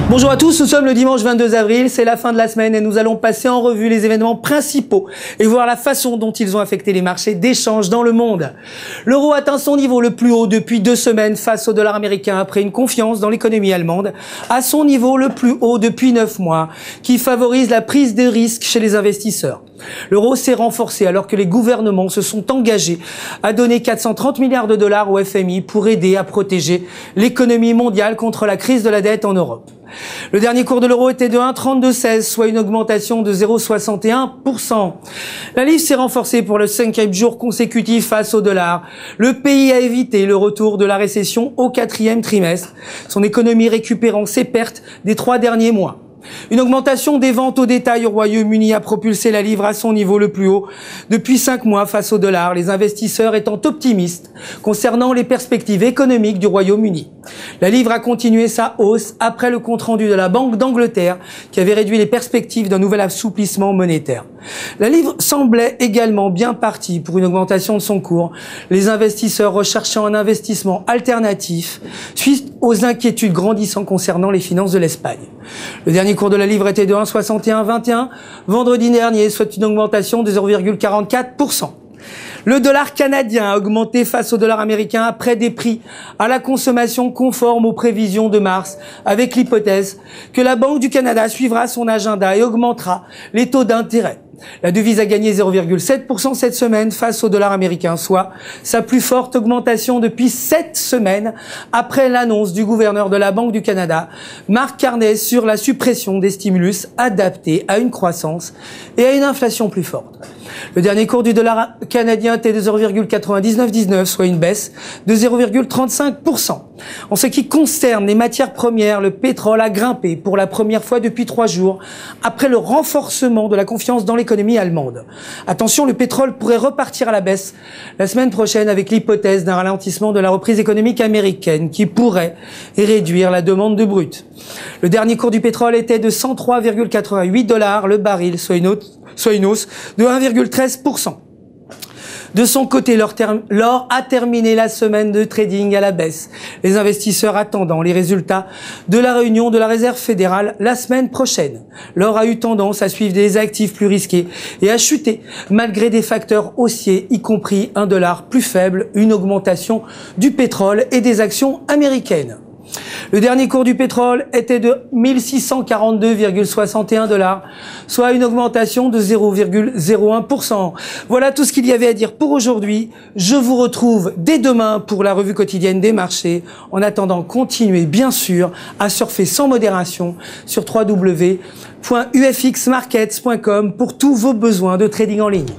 Bonjour à tous, nous sommes le dimanche 22 avril, c'est la fin de la semaine et nous allons passer en revue les événements principaux et voir la façon dont ils ont affecté les marchés d'échange dans le monde. L'euro atteint son niveau le plus haut depuis 2 semaines face au dollar américain après une confiance dans l'économie allemande à son niveau le plus haut depuis 9 mois qui favorise la prise de risques chez les investisseurs. L'euro s'est renforcé alors que les gouvernements se sont engagés à donner 430 milliards de dollars au FMI pour aider à protéger l'économie mondiale contre la crise de la dette en Europe. Le dernier cours de l'euro était de 1,3216, soit une augmentation de 0,61%. La livre s'est renforcée pour le 5e jour consécutif face au dollar. Le pays a évité le retour de la récession au 4e trimestre, son économie récupérant ses pertes des 3 derniers mois. Une augmentation des ventes au détail au Royaume-Uni a propulsé la livre à son niveau le plus haut depuis 5 mois face au dollar, les investisseurs étant optimistes concernant les perspectives économiques du Royaume-Uni. La livre a continué sa hausse après le compte-rendu de la Banque d'Angleterre qui avait réduit les perspectives d'un nouvel assouplissement monétaire. La livre semblait également bien partie pour une augmentation de son cours, les investisseurs recherchant un investissement alternatif suite aux inquiétudes grandissantes concernant les finances de l'Espagne. Le dernier cours de la livre était de 1,6121 vendredi dernier, soit une augmentation de 0,44%. Le dollar canadien a augmenté face au dollar américain après des prix à la consommation conformes aux prévisions de mars, avec l'hypothèse que la Banque du Canada suivra son agenda et augmentera les taux d'intérêt. La devise a gagné 0,7% cette semaine face au dollar américain, soit sa plus forte augmentation depuis 7 semaines après l'annonce du gouverneur de la Banque du Canada, Mark Carney, sur la suppression des stimulus adaptés à une croissance et à une inflation plus forte. Le dernier cours du dollar canadien était de 0,9919, soit une baisse de 0,35%. En ce qui concerne les matières premières, le pétrole a grimpé pour la première fois depuis 3 jours après le renforcement de la confiance dans l'économie allemande. Attention, le pétrole pourrait repartir à la baisse la semaine prochaine avec l'hypothèse d'un ralentissement de la reprise économique américaine qui pourrait réduire la demande de brut. Le dernier cours du pétrole était de 103,88 $ le baril, soit une hausse de 1,13%. De son côté, l'or a terminé la semaine de trading à la baisse, les investisseurs attendant les résultats de la réunion de la Réserve fédérale la semaine prochaine. L'or a eu tendance à suivre des actifs plus risqués et à chuter malgré des facteurs haussiers, y compris un dollar plus faible, une augmentation du pétrole et des actions américaines. Le dernier cours du pétrole était de 1642,61 $, soit une augmentation de 0,01%. Voilà tout ce qu'il y avait à dire pour aujourd'hui. Je vous retrouve dès demain pour la revue quotidienne des marchés. En attendant, continuez bien sûr à surfer sans modération sur www.ufxmarkets.com pour tous vos besoins de trading en ligne.